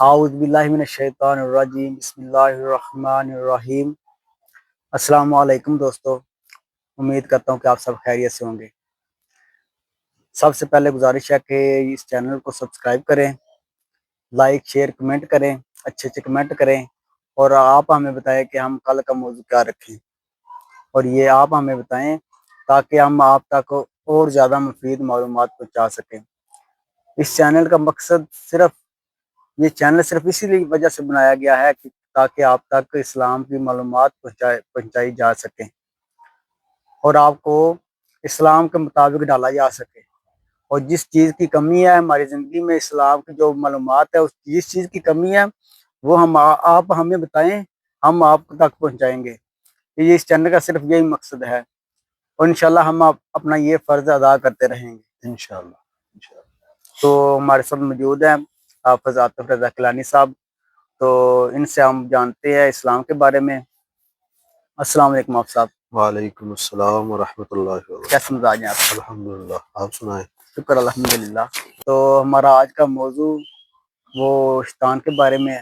اعوذ باللہ من الشیطان الرجیم بسم اللہ الرحمن الرحیم۔ السلام علیکم دوستو، امید کرتا ہوں کہ آپ سب خیریت سے ہوں گے۔ سب سے پہلے گزارش ہے کہ اس چینل کو سبسکرائب کریں، لائک شیئر کمنٹ کریں، اچھے اچھے کمنٹ کریں، اور آپ ہمیں بتائیں کہ ہم کل کا موضوع کیا رکھیں، اور یہ آپ ہمیں بتائیں تاکہ ہم آپ تک اور زیادہ مفید معلومات پہنچا سکیں۔ اس چینل کا مقصد یہ چینل صرف اسی وجہ سے بنایا گیا ہے کہ تاکہ آپ تک اسلام کی معلومات پہنچائی جا سکیں اور آپ کو اسلام کے مطابق ڈالا جا سکے، اور جس چیز کی کمی ہے ہماری زندگی میں، اسلام کی جو معلومات ہے جس چیز کی کمی ہے وہ آپ ہمیں بتائیں، ہم آپ تک پہنچائیں گے۔ یہ اس چینل کا صرف یہی مقصد ہے، اور انشاءاللہ ہم اپنا یہ فرض ادا کرتے رہیں گے انشاءاللہ۔ تو ہمارے ساتھ موجود ہیں حافظ عاطف رضا کیلانی صاحب، تو ان سے ہم جانتے ہیں اسلام کے بارے میں۔ السلام علیکم آپ صاحب۔ وعلیکم السلام ورحمۃ اللہ وبرکاتہ۔ کیسے مزاج ہیں آپ؟ الحمدللہ، آپ سنائیں؟ شکر الحمدللہ۔ تو ہمارا آج کا موضوع وہ شیطان کے بارے میں ہے۔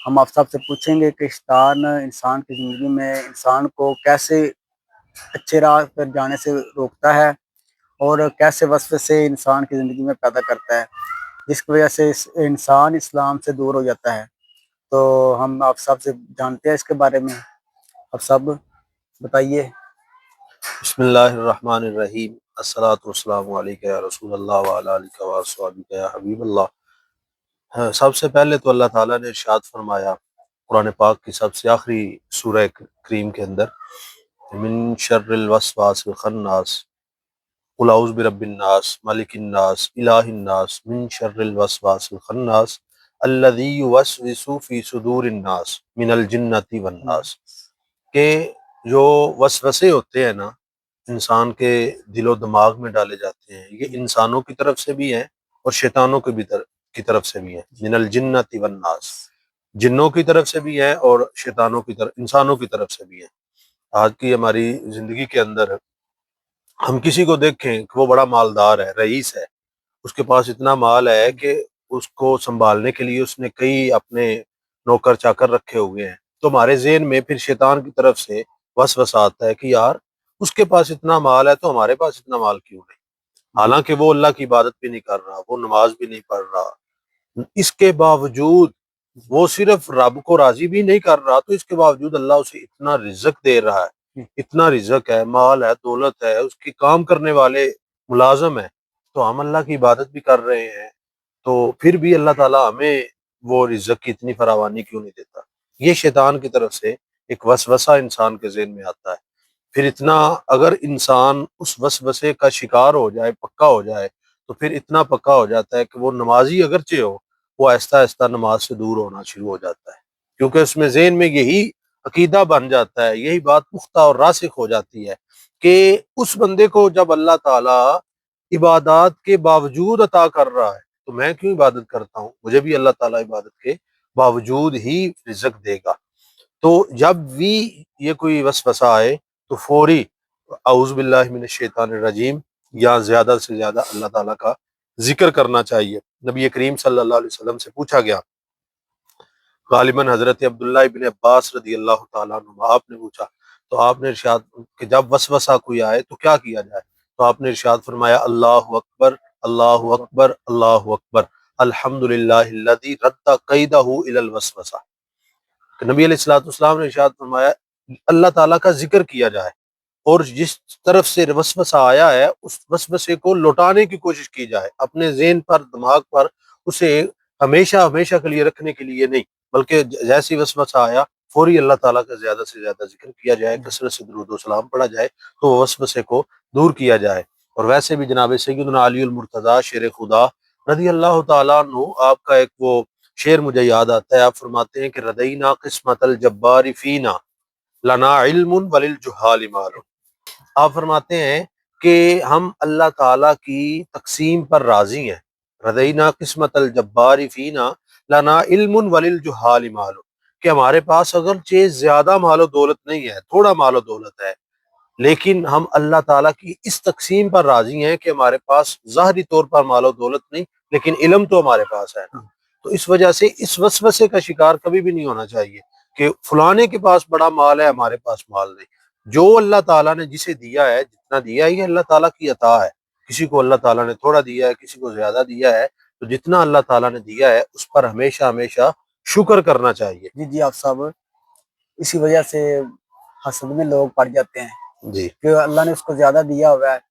ہم آپ صاحب سے پوچھیں گے کہ شیطان انسان کی زندگی میں انسان کو کیسے اچھے راہ پر جانے سے روکتا ہے، اور کیسے وسوسے سے انسان کی زندگی میں پیدا کرتا ہے، جس کی وجہ سے انسان اسلام سے دور ہو جاتا ہے۔ تو ہم آپ صاحب سے جانتے ہیں اس کے بارے میں، آپ صاحب بتائیے۔ بسم اللہ الرحمن الرحیم، الصلاۃ والسلام علیک یا رسول اللہ وعلی آلک واصحابک یا حبیب اللہ۔ سب سے پہلے تو اللہ تعالیٰ نے ارشاد فرمایا قرآن پاک کی سب سے آخری سورہ کریم کے اندر، من شر الوسواس الخناس، قل اعوذ برب الناس ملک الناس الہ الناس من شر الوسواس الخناس الذی یوسوس فی صدور الناس من الجنۃ والناس، کہ جو وسوسے ہوتے ہیں نا انسان کے دل و دماغ میں ڈالے جاتے ہیں، یہ انسانوں کی طرف سے بھی ہیں اور شیطانوں کی طرف سے بھی ہیں۔ من الجنۃ والناس، جنوں کی طرف سے بھی ہیں اور شیطانوں کی طرف، انسانوں کی طرف سے بھی ہیں۔ آج کی ہماری زندگی کے اندر ہم کسی کو دیکھیں کہ وہ بڑا مالدار ہے، رئیس ہے، اس کے پاس اتنا مال ہے کہ اس کو سنبھالنے کے لیے اس نے کئی اپنے نوکر چاکر رکھے ہوئے ہیں، تو ہمارے ذہن میں پھر شیطان کی طرف سے وسوسہ آتا ہے کہ یار اس کے پاس اتنا مال ہے تو ہمارے پاس اتنا مال کیوں نہیں، حالانکہ وہ اللہ کی عبادت بھی نہیں کر رہا، وہ نماز بھی نہیں پڑھ رہا، اس کے باوجود وہ صرف رب کو راضی بھی نہیں کر رہا، تو اس کے باوجود اللہ اسے اتنا رزق دے رہا ہے، اتنا رزق ہے، مال ہے، دولت ہے، اس کی کام کرنے والے ملازم ہیں، تو ہم اللہ کی عبادت بھی کر رہے ہیں، تو پھر بھی اللہ تعالیٰ ہمیں وہ رزق کی اتنی فراوانی کیوں نہیں دیتا؟ یہ شیطان کی طرف سے ایک وسوسہ انسان کے ذہن میں آتا ہے۔ پھر اتنا اگر انسان اس وسوسے کا شکار ہو جائے، پکا ہو جائے، تو پھر اتنا پکا ہو جاتا ہے کہ وہ نمازی اگرچہ ہو، وہ آہستہ آہستہ نماز سے دور ہونا شروع ہو جاتا ہے، کیونکہ اس میں ذہن میں یہی عقیدہ بن جاتا ہے، یہی بات پختہ اور راسخ ہو جاتی ہے کہ اس بندے کو جب اللہ تعالیٰ عبادات کے باوجود عطا کر رہا ہے تو میں کیوں عبادت کرتا ہوں، مجھے بھی اللہ تعالیٰ عبادت کے باوجود ہی رزق دے گا۔ تو جب بھی یہ کوئی وسوسہ آئے تو فوری اعوذ باللہ من الشیطان الرجیم یا زیادہ سے زیادہ اللہ تعالیٰ کا ذکر کرنا چاہیے۔ نبی کریم صلی اللہ علیہ وسلم سے پوچھا گیا، غالباً حضرت عبداللہ ابن عباس رضی اللہ تعالیٰ عنہ، آپ نے پوچھا تو آپ نے ارشاد کہ جب وسوسہ کوئی آئے تو کیا کیا جائے؟ تو آپ نے ارشاد فرمایا اللہ اکبر اللہ اکبر اللہ اکبر الحمدللہ الذی رد قیدہ الی الوسوسہ، کہ نبی علیہ الصلوۃ والسلام نے ارشاد فرمایا اللہ تعالیٰ کا ذکر کیا جائے، اور جس طرف سے وسوسہ آیا ہے اس وسوسے کو لوٹانے کی کوشش کی جائے، اپنے ذہن پر، دماغ پر اسے ہمیشہ ہمیشہ کے لیے رکھنے کے لیے نہیں، بلکہ جیسی وسوسہ آیا فوری اللہ تعالیٰ کا زیادہ سے زیادہ ذکر کیا جائے، کثرت سے درود و سلام پڑھا جائے تو وہ وسوسے کو دور کیا جائے۔ اور ویسے بھی جناب سیدنا علی المرتضیٰ شیر خدا رضی اللہ تعالیٰ عنہ، آپ کا ایک وہ شعر مجھے یاد آتا ہے، آپ فرماتے ہیں کہ ردینا قسمت الجبار فینا لنا علم وللجہال مال، آپ فرماتے ہیں کہ ہم اللہ تعالیٰ کی تقسیم پر راضی ہیں، ردینا قسمت الجبار فینا لنا علم وللجہال مال، کہ ہمارے پاس اگرچہ زیادہ مال و دولت نہیں ہے، تھوڑا مال و دولت ہے، لیکن ہم اللہ تعالیٰ کی اس تقسیم پر راضی ہیں کہ ہمارے پاس ظاہری طور پر مال و دولت نہیں لیکن علم تو ہمارے پاس ہے نا، تو اس وجہ سے اس وسوسے کا شکار کبھی بھی نہیں ہونا چاہیے کہ فلانے کے پاس بڑا مال ہے ہمارے پاس مال نہیں۔ جو اللہ تعالیٰ نے جسے دیا ہے، جتنا دیا ہے، یہ اللہ تعالیٰ کی عطا ہے۔ کسی کو اللہ تعالیٰ نے تھوڑا دیا ہے، کسی کو زیادہ دیا ہے، تو جتنا اللہ تعالیٰ نے دیا ہے اس پر ہمیشہ ہمیشہ شکر کرنا چاہیے۔ جی آپ صاحب، اسی وجہ سے حسد میں لوگ پڑ جاتے ہیں جی کہ اللہ نے اس کو زیادہ دیا ہوا ہے،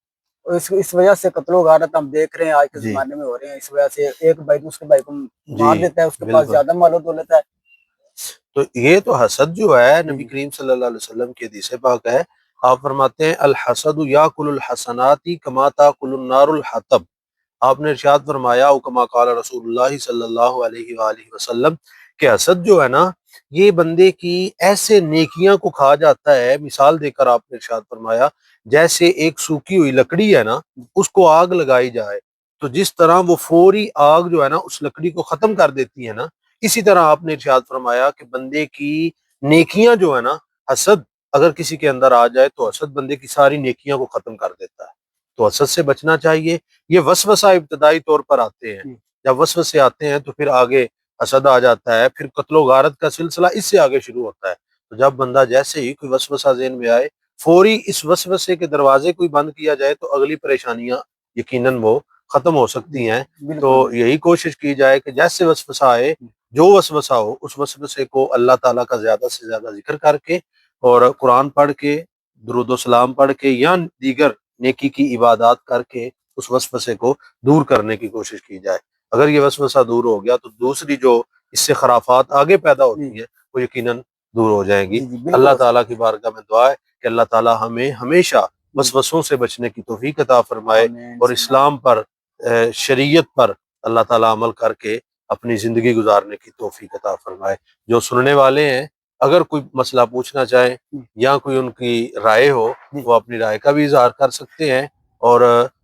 اور اس وجہ سے قتل و غارت ہم دیکھ رہے ہیں آج کے جی زمانے میں ہو رہے ہیں۔ اس وجہ سے ایک بھائی دوسرے بھائی کو مار جی دیتا ہے، اس کے پاس بالکل۔ زیادہ مال و دولت ہے۔ تو یہ تو حسد جو ہے، جی نبی کریم صلی اللہ علیہ وسلم کی حدیث پاک ہے، آپ فرماتے ہیں الحسد یاکل الحسنات کما تاکل النار الحطب۔ آپ نے ارشاد فرمایا او کما قال رسول اللہ صلی اللہ علیہ وآلہ وسلم کہ حسد جو ہے نا، یہ بندے کی ایسے نیکیاں کو کھا جاتا ہے۔ مثال دے کر آپ نے ارشاد فرمایا جیسے ایک سوکھی ہوئی لکڑی ہے نا، اس کو آگ لگائی جائے تو جس طرح وہ فوری آگ جو ہے نا اس لکڑی کو ختم کر دیتی ہے نا، اسی طرح آپ نے ارشاد فرمایا کہ بندے کی نیکیاں جو ہے نا، حسد اگر کسی کے اندر آ جائے تو حسد بندے کی ساری نیکیاں کو ختم کر دیتا ہے۔ تو حسد سے بچنا چاہیے۔ یہ وسوسہ ابتدائی طور پر آتے ہیں، جب وسوسے آتے ہیں تو پھر آگے حسد آ جاتا ہے، پھر قتل و غارت کا سلسلہ اس سے آگے شروع ہوتا ہے۔ تو جب بندہ جیسے ہی کوئی وسوسہ ذہن میں آئے، فوری اس وسوسے کے دروازے کوئی بند کیا جائے تو اگلی پریشانیاں یقیناً وہ ختم ہو سکتی ہیں۔ تو یہی کوشش کی جائے کہ جیسے وسوسہ آئے، جو وسوسہ ہو اس وسوسے کو اللہ تعالیٰ کا زیادہ سے زیادہ ذکر کر کے اور قرآن پڑھ کے، درود و سلام پڑھ کے یا دیگر نیکی کی عبادات کر کے اس وسوسے کو دور کرنے کی کوشش کی جائے۔ اگر یہ وسوسہ دور ہو گیا تو دوسری جو اس سے خرافات آگے پیدا ہوتی ہیں وہ یقیناً دور ہو جائیں گی۔ اللہ تعالیٰ کی بارگاہ میں دعا ہے کہ اللہ تعالیٰ ہمیں ہمیشہ وسوسوں سے بچنے کی توفیق عطا فرمائے اور اسلام پر، شریعت پر اللہ تعالیٰ عمل کر کے اپنی زندگی گزارنے کی توفیق عطا فرمائے۔ جو سننے والے ہیں اگر کوئی مسئلہ پوچھنا چاہیں یا کوئی ان کی رائے ہو، وہ اپنی رائے کا بھی اظہار کر سکتے ہیں، اور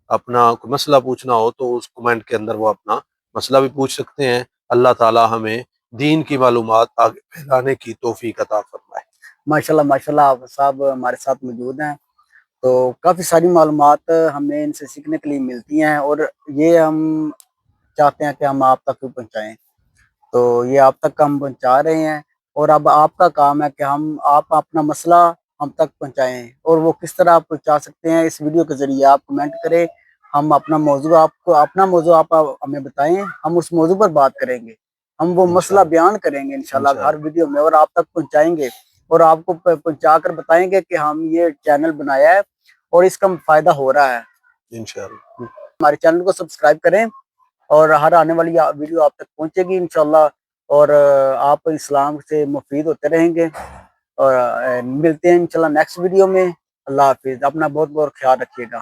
اپنا کوئی مسئلہ پوچھنا ہو تو اس کمنٹ کے اندر وہ اپنا مسئلہ بھی پوچھ سکتے ہیں۔ اللہ تعالیٰ ہمیں دین کی معلومات آگے پھیلانے کی توفیق عطا فرمائے۔ ماشاءاللہ آپ صاحب ہمارے ساتھ موجود ہیں، تو کافی ساری معلومات ہمیں ان سے سیکھنے کے لیے ملتی ہیں، اور یہ ہم چاہتے ہیں کہ ہم آپ تک بھی پہنچائیں، تو یہ آپ تک ہم پہنچا رہے ہیں، اور اب آپ کا کام ہے کہ آپ اپنا مسئلہ ہم تک پہنچائیں، اور وہ کس طرح آپ پہنچا سکتے ہیں اس ویڈیو کے ذریعے آپ کمنٹ کریں، ہم اپنا موضوع اپنا موضوع آپ ہمیں بتائیں، ہم اس موضوع پر بات کریں گے، ہم وہ مسئلہ بیان کریں گے انشاءاللہ ہر ویڈیو میں، اور آپ تک پہنچائیں گے، اور آپ کو پہنچا کر بتائیں گے کہ ہم یہ چینل بنایا ہے اور اس کا فائدہ ہو رہا ہے انشاءاللہ۔ ہمارے چینل کو سبسکرائب کریں، اور ہر آنے والی ویڈیو آپ تک پہنچے گی انشاءاللہ، اور آپ اسلام سے مفید ہوتے رہیں گے، اور ملتے ہیں انشاءاللہ نیکسٹ ویڈیو میں۔ اللہ حافظ، اپنا بہت بہت خیال رکھیے گا۔